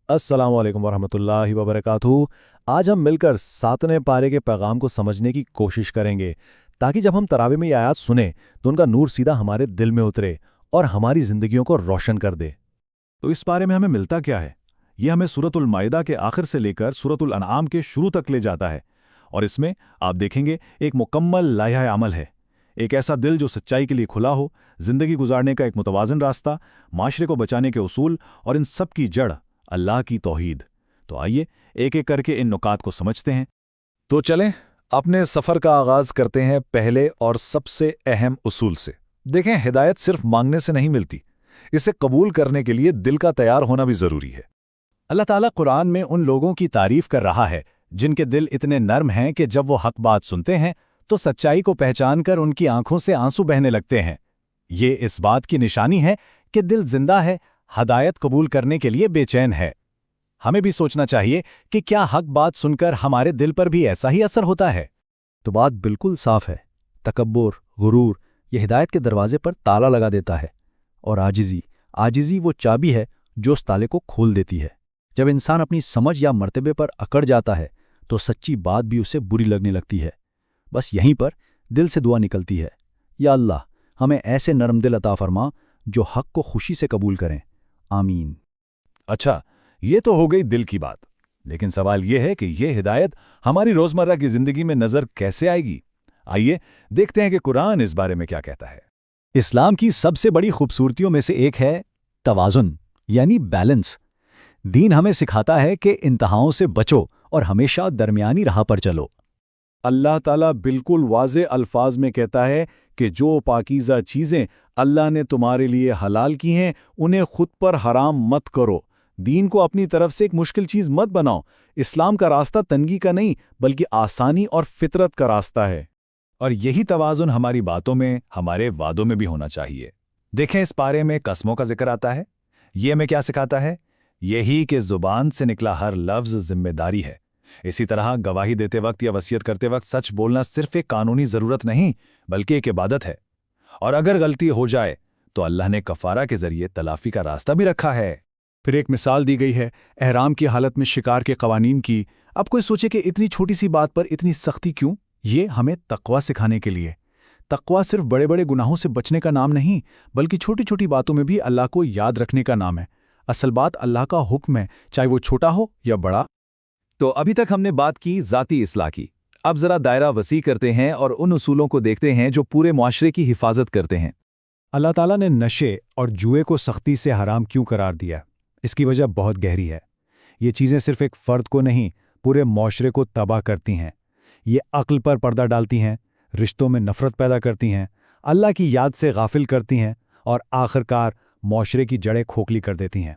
अस्सलाम वालेकुम वरहमतुल्लाहि वबरकातुहू। आज हम मिलकर सातवें पारे के पैगाम को समझने की कोशिश करेंगे ताकि जब हम तरावी में ये आयत सुने तो उनका नूर सीधा हमारे दिल में उतरे और हमारी जिंदगियों को रोशन कर दे। तो इस पारे में हमें मिलता क्या है? ये हमें सूरतुल माइदा के आखिर से लेकर सूरतुल अनआम के शुरू तक ले जाता है और इसमें आप देखेंगे एक मुकम्मल लाइहा अमल है। एक ऐसा दिल जो सच्चाई के लिए खुला हो, जिंदगी गुजारने का एक मुतवाज़िन रास्ता, माशरे को बचाने के उसूल और इन सब की जड़ अल्लाह की तौहीद। तो आइए एक एक करके इन नुकात को समझते हैं। तो चलें अपने सफ़र का आगाज़ करते हैं पहले और सबसे अहम उसूल से। देखें, हिदायत सिर्फ मांगने से नहीं मिलती, इसे कबूल करने के लिए दिल का तैयार होना भी ज़रूरी है। अल्लाह ताला कुरान में उन लोगों की तारीफ कर रहा है जिनके दिल इतने नर्म हैं कि जब वो हक बात सुनते हैं तो सच्चाई को पहचान कर उनकी आंखों से आंसू बहने लगते हैं। ये इस बात की निशानी है कि दिल जिंदा है, हदायत कबूल करने के लिए बेचैन है। हमें भी सोचना चाहिए कि क्या हक बात सुनकर हमारे दिल पर भी ऐसा ही असर होता है। तो बात बिल्कुल साफ है। तकब्बुर, गुरूर ये हिदायत के दरवाजे पर ताला लगा देता है और आजिज़ी वो चाबी है जो उस ताले को खोल देती है। जब इंसान अपनी समझ या मर्तबे पर अकड़ जाता है तो सच्ची बात भी उसे बुरी लगने लगती है। बस यहीं पर दिल से दुआ निकलती है, या अल्लाह हमें ऐसे नरम दिल अता फरमा जो हक को खुशी से कबूल करें। आमीन। अच्छा, ये तो हो गई दिल की बात, लेकिन सवाल ये है कि ये हिदायत हमारी रोज़मर्रा की ज़िंदगी में नज़र कैसे आएगी? आइए देखते हैं कि कुरान इस बारे में क्या कहता है। इस्लाम की सबसे बड़ी खूबसूरतियों में से एक है तवाज़ुन, यानी बैलेंस। दीन हमें सिखाता है कि इंतहाओं से बचो और हमेशा दरमियानी राह पर चलो। अल्लाह ताला बिल्कुल वाज़े अल्फाज में कहता है कि जो पाकीज़ा चीज़ें अल्लाह ने तुम्हारे लिए हलाल की हैं उन्हें खुद पर हराम मत करो। दीन को अपनी तरफ से एक मुश्किल चीज़ मत बनाओ। इस्लाम का रास्ता तंगी का नहीं बल्कि आसानी और फितरत का रास्ता है। और यही तवाज़ुन हमारी बातों में, हमारे वादों में भी होना चाहिए। देखें, इस पारे में कस्मों का जिक्र आता है। ये हमें क्या सिखाता है? यही कि ज़ुबान से निकला हर लफ्ज़ जिम्मेदारी है। इसी तरह गवाही देते वक्त या वसीयत करते वक्त सच बोलना सिर्फ एक कानूनी ज़रूरत नहीं बल्कि एक इबादत है। और अगर गलती हो जाए तो अल्लाह ने कफ़ारा के ज़रिए तलाफ़ी का रास्ता भी रखा है। फिर एक मिसाल दी गई है एहराम की हालत में शिकार के कवानीन की। अब कोई सोचे कि इतनी छोटी सी बात पर इतनी सख्ती क्यों? ये हमें तक़वा सिखाने के लिए। तक़वा सिर्फ बड़े बड़े गुनाहों से बचने का नाम नहीं बल्कि छोटी छोटी बातों में भी अल्लाह को याद रखने का नाम है। असल बात अल्लाह का हुक्म है, चाहे वो छोटा हो या बड़ा। तो अभी तक हमने बात की ज़ाती इस्लाह की। अब ज़रा दायरा वसी करते हैं और उन उसूलों को देखते हैं जो पूरे मुआशरे की हिफाजत करते हैं। अल्लाह ताला ने नशे और जुए को सख्ती से हराम क्यों करार दिया? इसकी वजह बहुत गहरी है। ये चीज़ें सिर्फ एक फ़र्द को नहीं पूरे मुआशरे को तबाह करती हैं। ये अक्ल पर पर्दा डालती हैं, रिश्तों में नफ़रत पैदा करती हैं, अल्लाह की याद से गाफिल करती हैं और आखिरकार मुआशरे की जड़ें खोखली कर देती हैं।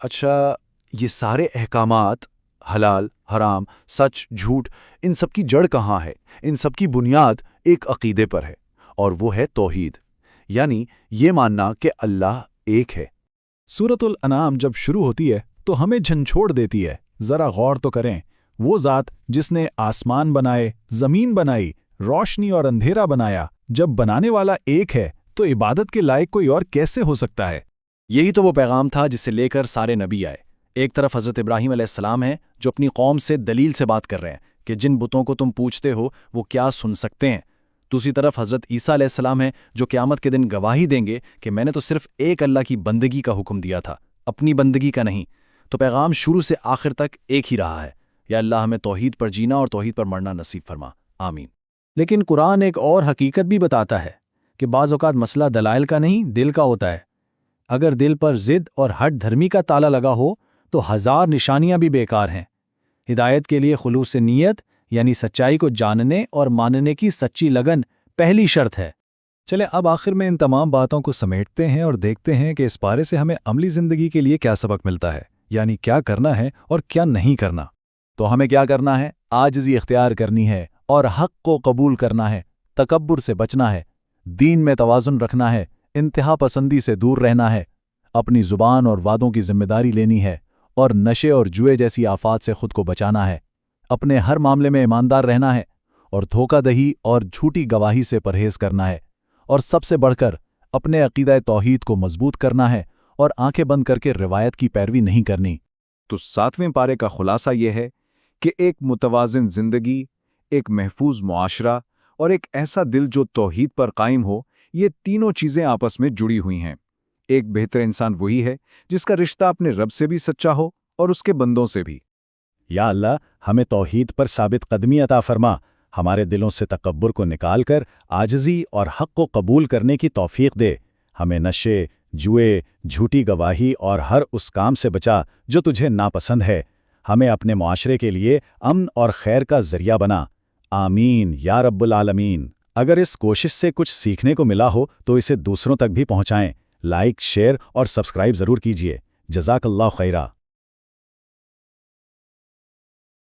अच्छा, ये सारे अहकामात हलाल, हराम, सच, झूठ, इन सब की जड़ कहाँ है? इन सब की बुनियाद एक अकीदे पर है और वो है तौहीद, यानी ये मानना कि अल्लाह एक है। सूरतुल अनाम जब शुरू होती है तो हमें झंझोड़ देती है। ज़रा गौर तो करें, वो ज़ात जिसने आसमान बनाए, ज़मीन बनाई, रोशनी और अंधेरा बनाया, जब बनाने वाला एक है तो इबादत के लायक कोई और कैसे हो सकता है? यही तो वो पैगाम था जिसे लेकर सारे नबी आए। एक तरफ हज़रत इब्राहीम अलैहिस्सलाम हैं जो अपनी कौम से दलील से बात कर रहे हैं कि जिन बुतों को तुम पूछते हो वो क्या सुन सकते हैं। दूसरी तरफ हज़रत ईसा अलैहिस्सलाम हैं जो क़यामत के दिन गवाही देंगे कि मैंने तो सिर्फ एक अल्लाह की बंदगी का हुक्म दिया था, अपनी बंदगी का नहीं। तो पैगाम शुरू से आखिर तक एक ही रहा है, या अल्लाह हमें तौहीद पर जीना और तौहीद पर मरना नसीब फरमा। आमीन। लेकिन कुरान एक और हकीकत भी बताता है कि बाज़ औक़ात मसला दलाइल का नहीं दिल का होता है। अगर दिल पर ज़िद और हट धर्मी का ताला लगा हो तो हज़ार निशानियां भी बेकार हैं। हिदायत के लिए खुलूस से नीयत यानी सच्चाई को जानने और मानने की सच्ची लगन पहली शर्त है। चलें अब आखिर में इन तमाम बातों को समेटते हैं और देखते हैं कि इस पारे से हमें अमली ज़िंदगी के लिए क्या सबक मिलता है, यानी क्या करना है और क्या नहीं करना। तो हमें क्या करना है? आजिज़ी इख्तियार करनी है और हक़ को कबूल करना है, तकब्बुर से बचना है, दीन में तवाज़ुन रखना है, इंतहा पसंदी से दूर रहना है, अपनी ज़ुबान और वादों की जिम्मेदारी लेनी है और नशे और जुए जैसी आफात से खुद को बचाना है। अपने हर मामले में ईमानदार रहना है और धोखादही और झूठी गवाही से परहेज़ करना है और सबसे बढ़कर अपने अक़ीदा तौहीद को मजबूत करना है और आंखें बंद करके रिवायत की पैरवी नहीं करनी। تو 7वें पारे का खुलासा यह है कि एक मुतवाज़िन ज़िंदगी, एक महफूज मुआशरा और एक ऐसा दिल जो तौहीद पर कायम हो, ये तीनों चीज़ें आपस में जुड़ी हुई हैं। एक बेहतर इंसान वही है जिसका रिश्ता अपने रब से भी सच्चा हो और उसके बंदों से भी। या अल्लाह, हमें तौहीद पर साबित कदमी अता फरमा, हमारे दिलों से तकब्बुर को निकालकर आजिज़ी और हक़ को कबूल करने की तौफ़ीक़ दे। हमें नशे, जुए, झूठी गवाही और हर उस काम से बचा जो तुझे नापसंद है। हमें अपने मुआशरे के लिए अमन और खैर का ज़रिया बना। आमीन या रब्बुल आलमीन। अगर इस कोशिश से कुछ सीखने को मिला हो तो इसे दूसरों तक भी पहुँचाएँ। लाइक, शेयर और सब्सक्राइब ज़रूर कीजिए। जज़ाकल्लाह खैरा।